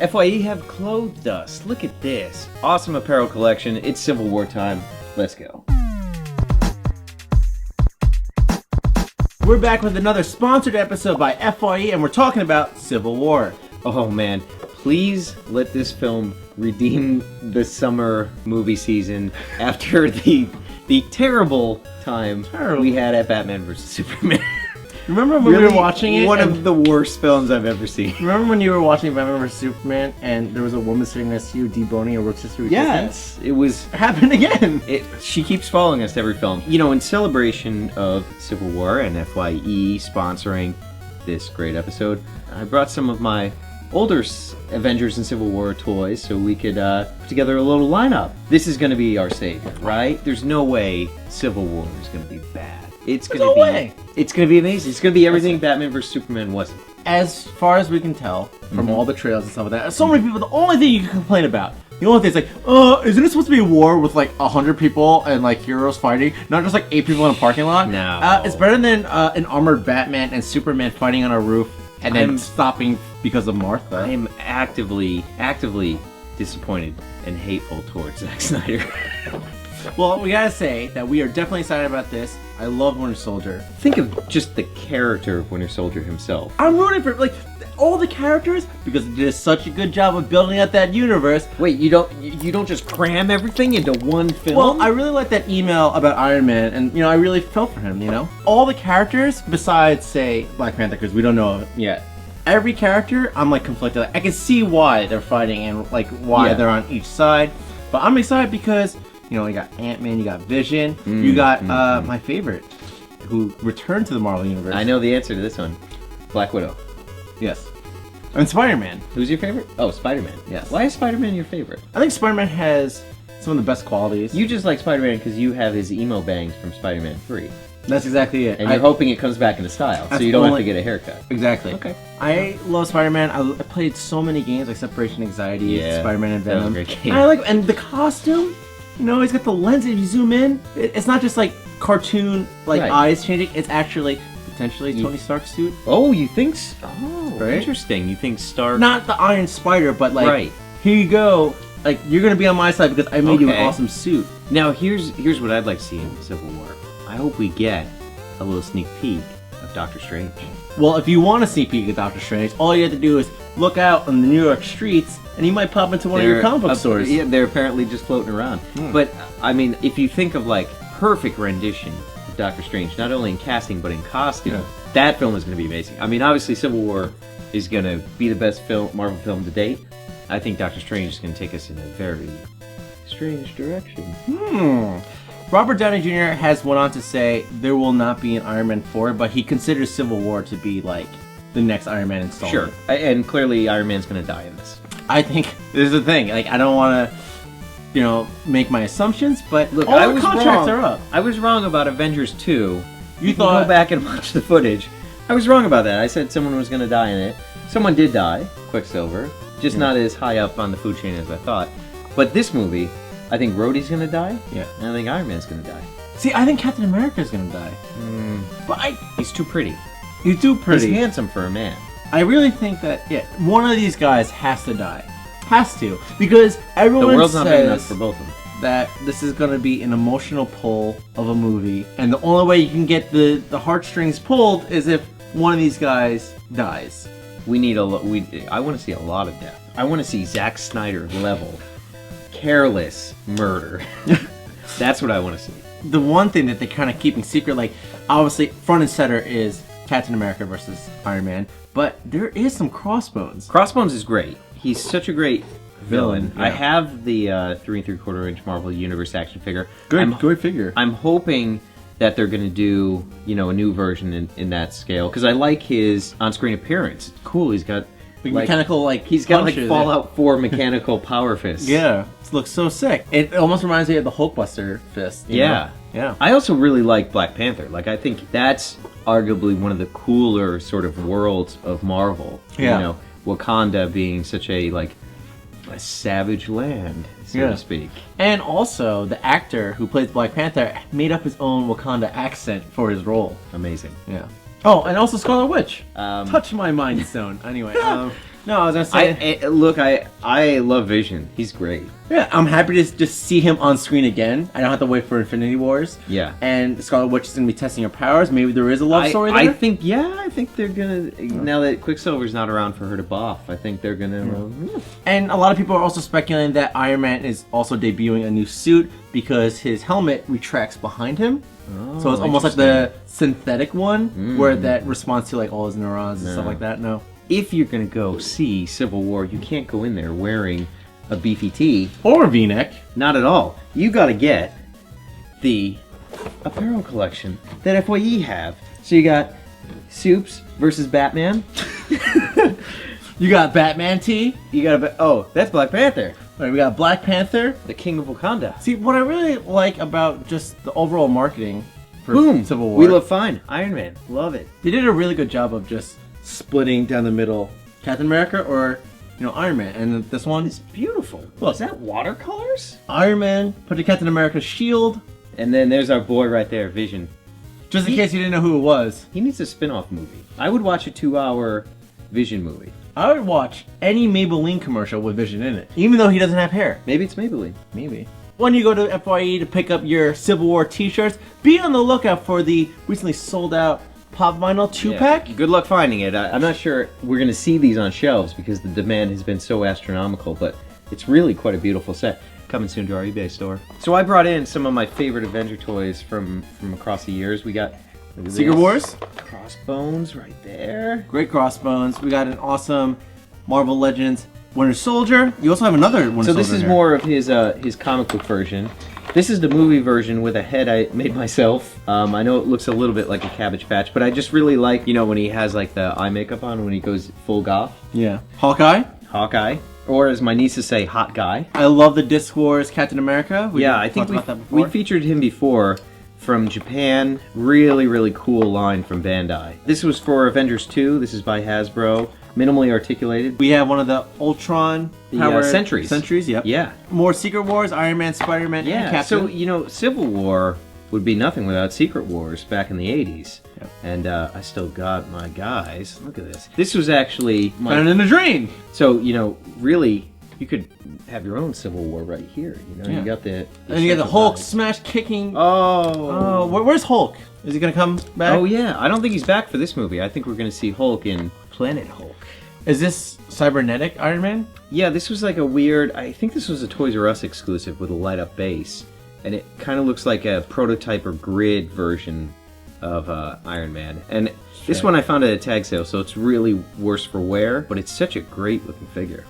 FYE have clothed us. Look at this. Awesome apparel collection. It's Civil War time. Let's go. We're back with another sponsored episode by FYE, and we're talking about Civil War. Oh man, please let this film redeem the summer movie season after the terrible time we had at Batman vs. Superman. Remember when we were watching it? One of the worst films I've ever seen. Remember when you were watching Batman vs. Superman and there was a woman sitting next to you deboning a rotisserie chicken? Yes, it was... It happened again! She keeps following us to every film. You know, in celebration of Civil War and FYE sponsoring this great episode, I brought some of my older Avengers and Civil War toys so we could put together a little lineup. This is going to be our savior, right? There's no way Civil War is going to be bad. It's going to be amazing. It's going to be everything Batman vs. Superman wasn't. As far as we can tell from all the trailers and stuff like that, so many people, the only thing you can complain about, the only thing is like, isn't it supposed to be a war with like 100 people and like heroes fighting, not just like 8 people in a parking lot? No. It's better than an armored Batman and Superman fighting on a roof and then stopping because of Martha. I am actively disappointed and hateful towards Zack Snyder. Well, we gotta say that we are definitely excited about this. I love Winter Soldier. Think of just the character of Winter Soldier himself. I'm rooting for like all the characters because they did such a good job of building out that universe. Wait, you don't just cram everything into one film? Well, I really like that email about Iron Man, and I really felt for him. All the characters besides say Black Panther, because we don't know it yet. Every character, I'm like conflicted. Like, I can see why they're fighting and like why they're on each side, but I'm excited because. You got Ant-Man, you got Vision, you got my favorite, who returned to the Marvel Universe. I know the answer to this one. Black Widow. Yes. And Spider-Man. Who's your favorite? Oh, Spider-Man. Yes. Why is Spider-Man your favorite? I think Spider-Man has some of the best qualities. You just like Spider-Man because you have his emo bangs from Spider-Man 3. That's exactly it. And you're hoping it comes back into style, so you don't have to get a haircut. Exactly. Okay. I love Spider-Man. I played so many games like Separation Anxiety, Spider-Man and Venom. That was a great game. And the costume. He's got the lens. If you zoom in, it's not just like cartoon, eyes changing. It's actually potentially Tony Stark's suit. Oh, you think so? Oh, right? Interesting. You think Stark... Not the Iron Spider, but like, here you go. Like, you're going to be on my side because I made you an awesome suit. Now, here's what I'd like to see in Civil War. I hope we get a little sneak peek of Doctor Strange. Well, if you want to sneak peek of Doctor Strange, all you have to do is look out on the New York streets, and he might pop into one of your comic book stores. Yeah, they're apparently just floating around. But, I mean, if you think of, like, perfect rendition of Doctor Strange, not only in casting, but in costume, that film is going to be amazing. I mean, obviously, Civil War is going to be the best Marvel film to date. I think Doctor Strange is going to take us in a very strange direction. Robert Downey Jr. has went on to say there will not be an Iron Man 4, but he considers Civil War to be, like, the next Iron Man installment. Sure, and clearly Iron Man's going to die in this. I think this is the thing. Like, I don't want to, make my assumptions, but look, all the contracts are up. I was wrong about Avengers 2. You thought... Go back and watch the footage. I was wrong about that. I said someone was going to die in it. Someone did die, Quicksilver, just not as high up on the food chain as I thought. But this movie, I think Rhodey's going to die. Yeah. And I think Iron Man's going to die. See, I think Captain America's going to die. But he's too pretty. He's too pretty. He's handsome for a man. I really think that, one of these guys has to die. Has to. Because everyone the world's says not big enough for both of them. That this is going to be an emotional pull of a movie. And the only way you can get the heartstrings pulled is if one of these guys dies. We need I want to see a lot of death. I want to see Zack Snyder level careless murder. That's what I want to see. The one thing that they're kind of keeping secret, like, obviously, front and center is Captain America versus Iron Man, but there is some Crossbones. Crossbones is great. He's such a great villain. Yeah. I have the 3 3/4-inch Marvel Universe action figure. Good figure. I'm hoping that they're going to do, a new version in that scale, because I like his on-screen appearance. It's cool. He's got mechanical, he's got like Fallout 4 mechanical power fists. Yeah, it looks so sick. It almost reminds me of the Hulkbuster fist. Yeah. I also really like Black Panther. Like, I think that's arguably one of the cooler sort of worlds of Marvel. Yeah. Wakanda being such a savage land, so to speak. And also, the actor who plays Black Panther made up his own Wakanda accent for his role. Amazing. Yeah. Oh, and also Scarlet Witch. Touch my mind stone. Anyway, No, I was gonna say. Look, I love Vision. He's great. Yeah, I'm happy to just see him on screen again. I don't have to wait for Infinity Wars. Yeah. And Scarlet Witch is gonna be testing her powers. Maybe there is a love story there. I think they're gonna. Now that Quicksilver's not around for her to buff, I think they're gonna. And a lot of people are also speculating that Iron Man is also debuting a new suit because his helmet retracts behind him. Oh, So it's almost like the synthetic one, where that responds to like all his neurons and stuff like that. No. If you're gonna go see Civil War, you can't go in there wearing a beefy tee Or a V-neck. Not at all. You gotta get the apparel collection that FYE have. So you got Soups versus Batman. You got Batman tee. You got that's Black Panther, All right, we got Black Panther. the King of Wakanda. See, what I really like about just the overall marketing for Boom! Civil War, We look fine. Iron Man, love it. they did a really good job of just splitting down the middle Captain America or, Iron Man. And this one, It's beautiful. Look. Is that watercolors? Iron Man put the Captain America's shield, And then there's our boy right there, Vision. just in case you didn't know who it was. He needs a spin-off movie. I would watch a 2-hour Vision movie. I would watch any Maybelline commercial with Vision in it, even though he doesn't have hair. Maybe it's Maybelline. Maybe. When you go to FYE to pick up your Civil War t-shirts, be on the lookout for the recently sold out Pop Vinyl 2-pack. Yeah. Good luck finding it. I'm not sure we're going to see these on shelves because the demand has been so astronomical, but it's really quite a beautiful set. Coming soon to our eBay store. So I brought in some of my favorite Avenger toys from across the years. We got Secret Wars. Crossbones right there. Great crossbones. We got an awesome Marvel Legends Winter Soldier. You also have another Winter Soldier. So this is here. more of his comic book version. This is the movie version with a head I made myself. I know it looks a little bit like a Cabbage Patch, but I just really like, when he has like the eye makeup on when he goes full goth. Yeah. Hawkeye. Or as my nieces say, Hot Guy. I love the Disc Wars Captain America. I think we featured him before from Japan. Really, really cool line from Bandai. This was for Avengers 2. This is by Hasbro. Minimally articulated. We have one of the Ultron powered Sentries. Sentries, yep. Yeah. More Secret Wars, Iron Man, Spider-Man, and Captain. So, Civil War would be nothing without Secret Wars back in the 80s. Yep. And I still got my guys. Look at this. This was actually Found in the drain. So, really, you could have your own Civil War right here. You got the And you got the Hulk smash kicking. Oh. Where's Hulk? Is he gonna come back? Oh, yeah. I don't think he's back for this movie. I think we're going to see Hulk in Planet Hulk. Is this cybernetic Iron Man? Yeah, this was like a weird... I think this was a Toys R Us exclusive with a light-up base. And it kind of looks like a prototype or grid version of Iron Man. And this one I found at a tag sale, so it's really worse for wear, but it's such a great-looking figure.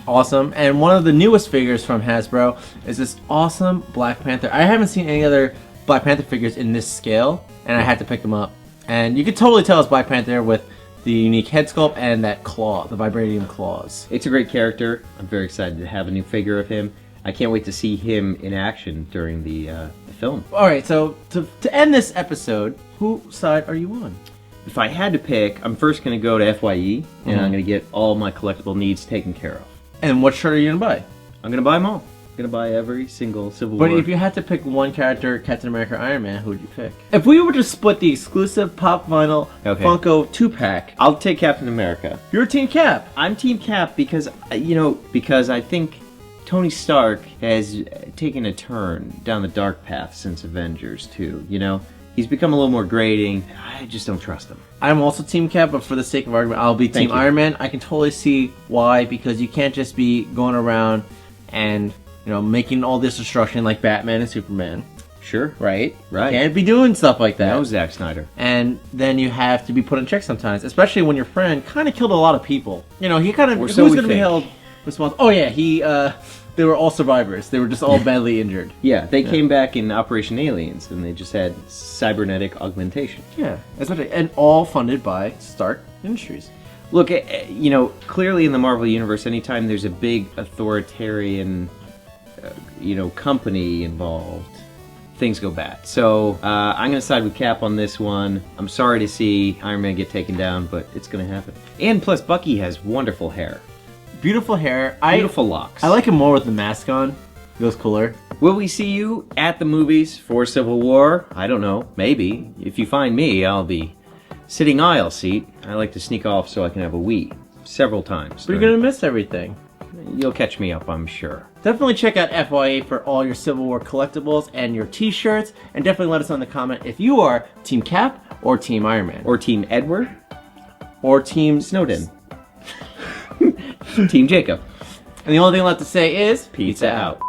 Awesome. And one of the newest figures from Hasbro is this awesome Black Panther. I haven't seen any other Black Panther figures in this scale, and I had to pick them up. And you could totally tell it's Black Panther with the unique head sculpt and that claw, the vibranium claws. It's a great character. I'm very excited to have a new figure of him. I can't wait to see him in action during the film. All right, so to end this episode, whose side are you on? If I had to pick, I'm first going to go to FYE, and I'm going to get all my collectible needs taken care of. And what shirt are you going to buy? I'm going to buy them all. I'm going to buy every single Civil War. But if you had to pick one character, Captain America or Iron Man, who would you pick? If we were to split the exclusive Pop Vinyl Funko 2-pack, I'll take Captain America. You're Team Cap. I'm Team Cap because, because I think Tony Stark has taken a turn down the dark path since Avengers 2, He's become a little more grating. I just don't trust him. I'm also Team Cap, but for the sake of argument, I'll be Team Iron Man. I can totally see why, because you can't just be going around and, making all this destruction like Batman and Superman. Sure. Right? Right. Can't be doing stuff like that. No, Zack Snyder. And then you have to be put in check sometimes, especially when your friend kind of killed a lot of people. He kind of... Or who's so we going to be think. held responsible? Oh, yeah, they were all survivors. They were just all badly injured. Yeah, they came back in Operation Aliens, and they just had cybernetic augmentation. Yeah, especially, and all funded by Stark Industries. Look, clearly in the Marvel Universe, anytime there's a big authoritarian, company involved, things go bad. So I'm going to side with Cap on this one. I'm sorry to see Iron Man get taken down, but it's going to happen. And plus, Bucky has wonderful hair. Beautiful hair. Beautiful locks. I like him more with the mask on. It goes cooler. Will we see you at the movies for Civil War? I don't know. Maybe. If you find me, I'll be sitting aisle seat. I like to sneak off so I can have a wee. several times. But you're gonna miss everything. You'll catch me up, I'm sure. Definitely check out FYE for all your Civil War collectibles and your t-shirts, and definitely let us know in the comment if you are Team Cap or Team Iron Man. Or Team Edward. Or Team Snowden. Team Jacob. And the only thing left to say is Pizza out.